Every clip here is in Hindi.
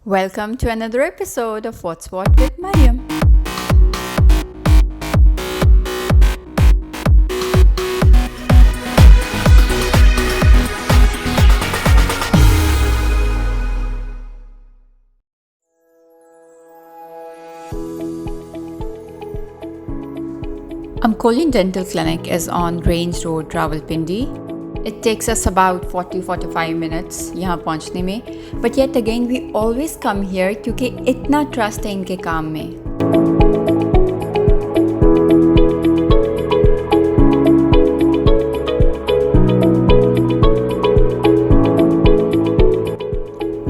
Welcome to another episode of What's What with Mariam. Amkolian Dental Clinic is on Range Road, Rawalpindi. It takes us about 40-45 minutes यहाँ पहुँचने में, but yet again we always come here क्योंकि इतना trust है इनके काम में.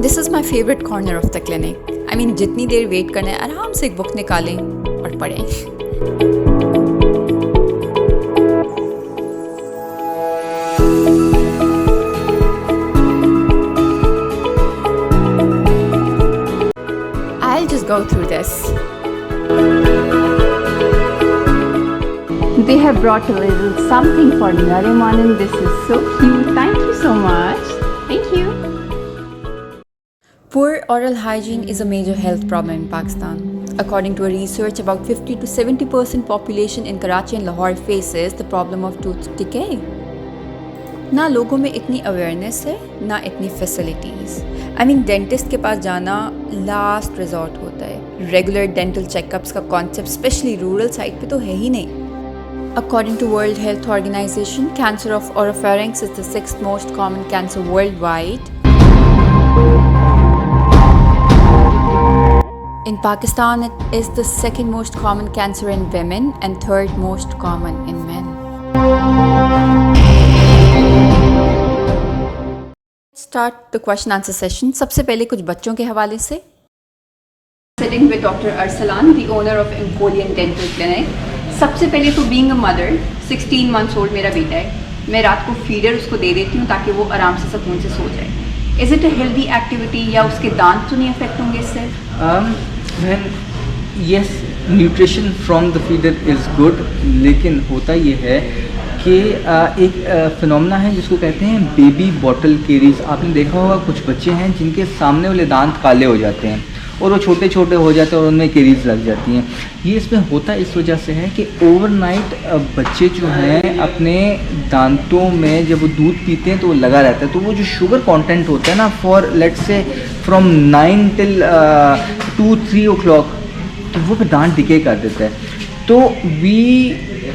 This is my favorite corner of the clinic. I mean जितनी देर वेट करना है आराम से एक बुक निकालें और पढ़ें. I'll just go through this. They have brought a little something for Nariman and this is so cute. Thank you so much. Thank you. Poor oral hygiene is a major health problem in Pakistan. According to a research, about 50 to 70% population in Karachi and Lahore faces the problem of tooth decay. ना लोगों में इतनी अवेयरनेस है ना इतनी फैसिलिटीज़. आई मीन डेंटिस्ट के पास जाना लास्ट रिजॉर्ट होता है. रेगुलर डेंटल चेकअप्स का कॉन्सेप्ट स्पेशली रूरल साइड पे तो है ही नहीं. According to World Health Organization, cancer of oropharynx is the 6th most common cancer worldwide. In Pakistan, it is the 2nd most common cancer in women and 3rd most common in men. Start the question answer session. सबसे पहले कुछ बच्चों के हवाले से. Sitting with Dr. Arsalan, the owner of Amkolian Dental Clinic. सबसे पहले तो being a mother, 16 months old मेरा बेटा है. मैं रात को फीडर उसको दे देती हूँ ताकि वो आराम से सुकून से सो जाए. Is it a healthy activity या उसके दांत तो नहीं अफेक्ट होंगे इससे? Yes, nutrition from the feeder is good, लेकिन होता ये है कि एक फिनोमेना है जिसको कहते हैं बेबी बॉटल केरीज. आपने देखा होगा कुछ बच्चे हैं जिनके सामने वाले दांत काले हो जाते हैं और वो छोटे छोटे हो जाते हैं और उनमें केरीज लग जाती हैं. ये इसमें होता इस वजह से है कि ओवरनाइट बच्चे जो हैं अपने दांतों में जब वो दूध पीते हैं तो वो लगा रहता है. तो वो जो शुगर कंटेंट होता है ना, for let's say from 9 till 2-3 o'clock, तो वो फिर दांत डिके कर देता है. तो we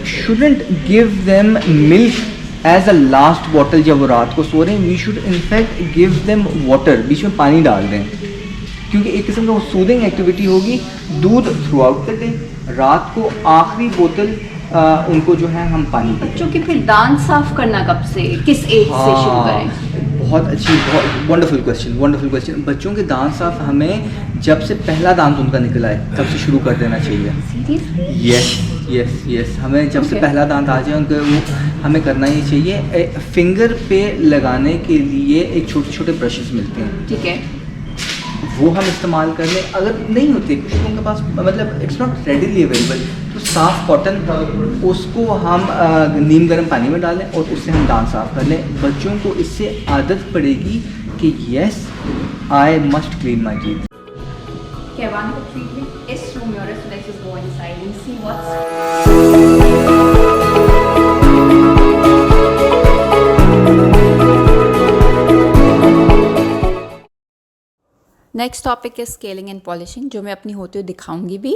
shouldn't give them milk as a last bottle. जब वो रात को सो रहे हैं, we should in fact give them water. बीच में पानी डाल दें क्योंकि एक किस्म का सूदिंग एक्टिविटी होगी. दूध थ्रू आउट द डे, रात को आखिरी बोतल उनको जो है हम पानी दें. बच्चों के फिर दांत साफ करना कब से, किस एज से शुरू करें? बहुत अच्छी, बहुत वंडरफुल क्वेश्चन. बच्चों के दांत साफ हमें जब से पहला दांत उनका निकला है तब से शुरू कर देना चाहिए. यस, हमें जब से पहला दांत आ जाए उनके वो हमें करना ही चाहिए. फिंगर पे लगाने के लिए एक छोटे छोटे ब्रशेस मिलते हैं, ठीक है, वो हम इस्तेमाल कर लें. अगर नहीं होते कुछ लोगों के पास, मतलब इट्स नॉट रेडिली अवेलेबल, तो साफ़ कॉटन उसको हम नीम गर्म पानी में डालें और उससे हम दांत साफ़ कर लें. बच्चों को इससे आदत पड़ेगी कि yes I must clean my teeth. Kevan को treatment इस रूम में, और let's just go inside and see what's. Next topic है स्केलिंग एंड पॉलिशिंग, जो मैं अपनी होते हुए दिखाऊंगी भी.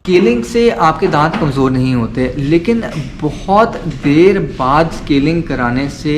स्केलिंग से आपके दांत कमज़ोर नहीं होते, लेकिन बहुत देर बाद स्केलिंग कराने से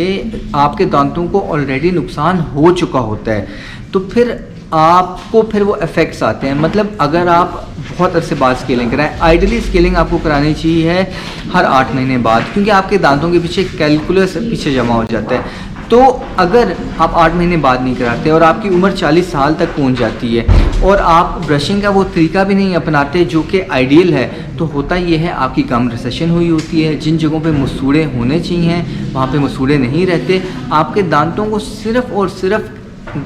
आपके दांतों को ऑलरेडी नुकसान हो चुका होता है. तो फिर आपको फिर वो इफ़ेक्ट्स आते हैं. मतलब अगर आप बहुत अरसे बाद स्केलिंग कराएं, आइडियली स्केलिंग आपको करानी चाहिए है हर 8 महीने बाद, क्योंकि आपके दांतों के पीछे कैलकुलस पीछे जमा हो जाता है. तो अगर आप 8 महीने बाद नहीं कराते और आपकी उम्र 40 साल तक पहुंच जाती है और आप ब्रशिंग का वो तरीका भी नहीं अपनाते जो कि आइडियल है, तो होता ये है आपकी गम रिसेशन हुई होती है. जिन जगहों पे मसूड़े होने चाहिए वहाँ पे मसूड़े नहीं रहते. आपके दांतों को सिर्फ़ और सिर्फ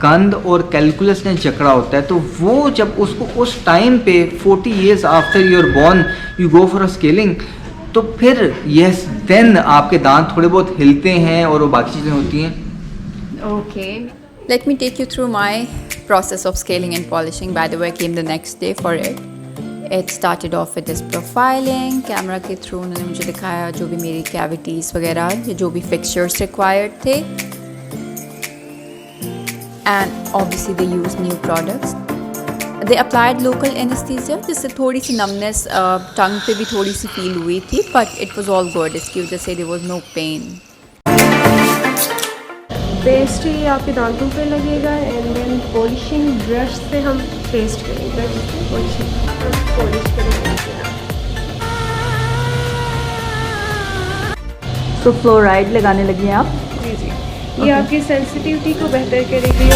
गंद और कैलकुलस ने जकड़ा होता है. तो वो जब उसको उस टाइम पे 40 years after your born you go for a scaling, तो फिर यस देन आपके दांत थोड़े बहुत हिलते हैं और वो बाकी चीज़ें होती हैं. Okay, let me take you through my process of scaling and polishing, by the way, came the next day for it. It started off with this profiling. Camera के थ्रू उन्होंने मुझे दिखाया जो भी मेरी cavities वगैरह या जो भी fixtures required थे. And obviously they used new products. They applied local anesthesia जिससे थोड़ी सी numbness tongue पे भी थोड़ी सी feel हुई थी, but it was all good. इसकी वजह से there was no pain. Paste ही आपके दांतों पे लगेगा एंड देन पॉलिशिंग ब्रश से हम पेस्ट करेंगे, पॉलिश करेंगे. तो फ्लोराइड लगाने लगी हैं आप? जी जी, ये आपकी सेंसिटिविटी को बेहतर करेगी.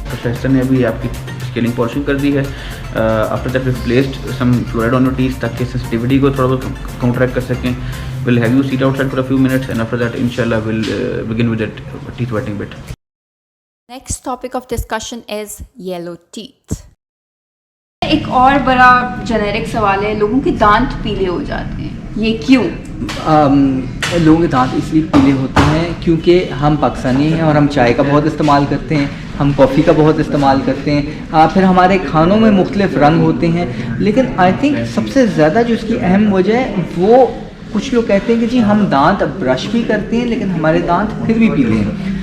प्रोफेसर ने अभी आपकी स्केलिंग पॉलिशिंग कर दी है. After that we placed some fluoride on your teeth ताकि सेंसिटिविटी को थोड़ा बहुत काउंटरैक्ट कर सकें. Will have you seat outside for a few minutes and after that इंशाल्लाह will begin with that teeth whitening bit. Next topic of discussion is yellow teeth. एक और बड़ा जेनेरिक सवाल है, लोगों के दांत पीले हो जाते हैं, ये क्यों? लोगों के दांत इसलिए पीले होते हैं क्योंकि हम पाकिस्तानी हैं और हम चाय का बहुत इस्तेमाल करते हैं, हम कॉफ़ी का बहुत इस्तेमाल करते हैं, फिर हमारे खानों में मुख्तलिफ रंग होते हैं. लेकिन आई थिंक सबसे ज़्यादा जो इसकी अहम वजह है वो कुछ लोग कहते हैं कि जी हम दांत ब्रश भी करते हैं लेकिन हमारे दांत फिर भी पीले हैं.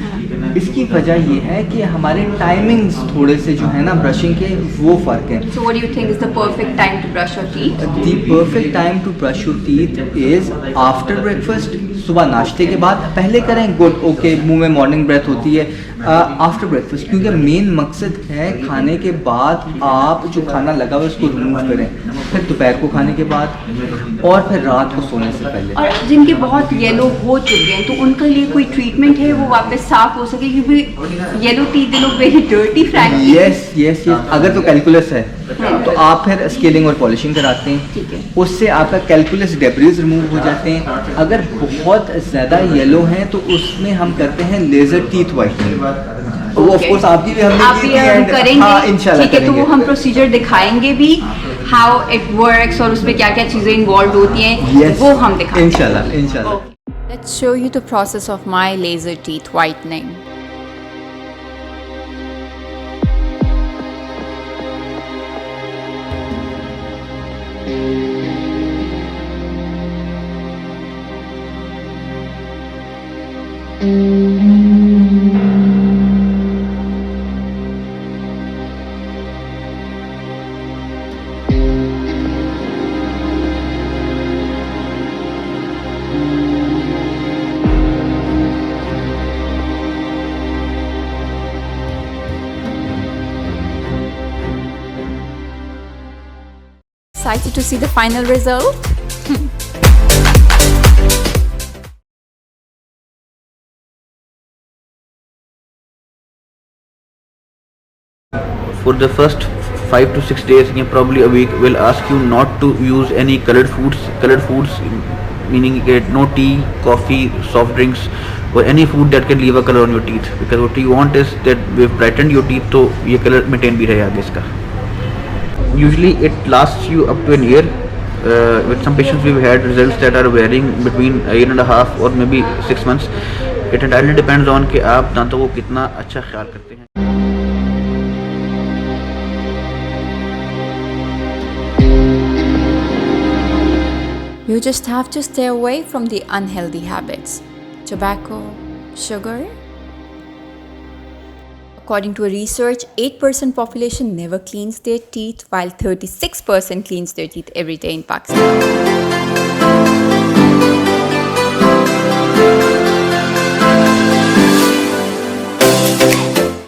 इसकी वजह ये है कि हमारे टाइमिंग्स थोड़े से जो है ना ब्रशिंग के वो फ़र्क है. So what do you think is the perfect time to brush your teeth? The perfect time to brush your teeth is after breakfast. सुबह नाश्ते के बाद पहले करें, गुड, ओके, मुंह में मॉर्निंग ब्रेथ होती है. आफ्टर ब्रेकफास्ट, क्योंकि मेन मकसद है खाने के बाद आप जो खाना लगा हुआ है उसको रिमूव करें, फिर दोपहर को खाने के बाद और फिर रात को सोने से पहले. और जिनके बहुत येलो हो चुके हैं तो उनके लिए कोई ट्रीटमेंट है वो वापस साफ हो सके, क्योंकि येलो टीथ दे लोग वेरी डर्टी फ्रैंकली. यस, अगर तो कैलकुलस है तो आप फिर स्केलिंग और पॉलिशिंग कराते हैं, उससे आपका कैलकुलस डेब्रीज रिमूव हो जाते हैं. अगर बहुत ज़्यादा येलो हैं तो उसमें हम करते हैं लेज़र टीथ वाइटनिंग. वो ऑफ कोर्स आपकी भी हमने करेंगे. हाँ, इंशाल्लाह ठीक है, तो वो हम प्रोसीजर दिखाएंगे भी, हाउ इट वर्क्स और उसमें क्या क्या चीज़ें इन्वॉल्व होती हैं, वो हम दिखाएंगे इंशाल्लाह. Let's show you the process of my laser teeth whitening. Excited to see the final result? For the first 5 to 6 days, probably a week, we'll ask you not to use any colored foods meaning no tea, coffee, soft drinks or any food that can leave a color on your teeth, because what we want is that we've brightened your teeth तो ये color maintain भी रहे आगे इसका. Usually it lasts you up to an year. With some patients we've had results that are varying between a year and a half or maybe 6 months. It entirely depends on कि आप दांतों को कितना अच्छा ख्याल करते हैं. You just have to stay away from the unhealthy habits. Tobacco, sugar. According to a research, 8% population never cleans their teeth, while 36% cleans their teeth every day in Pakistan.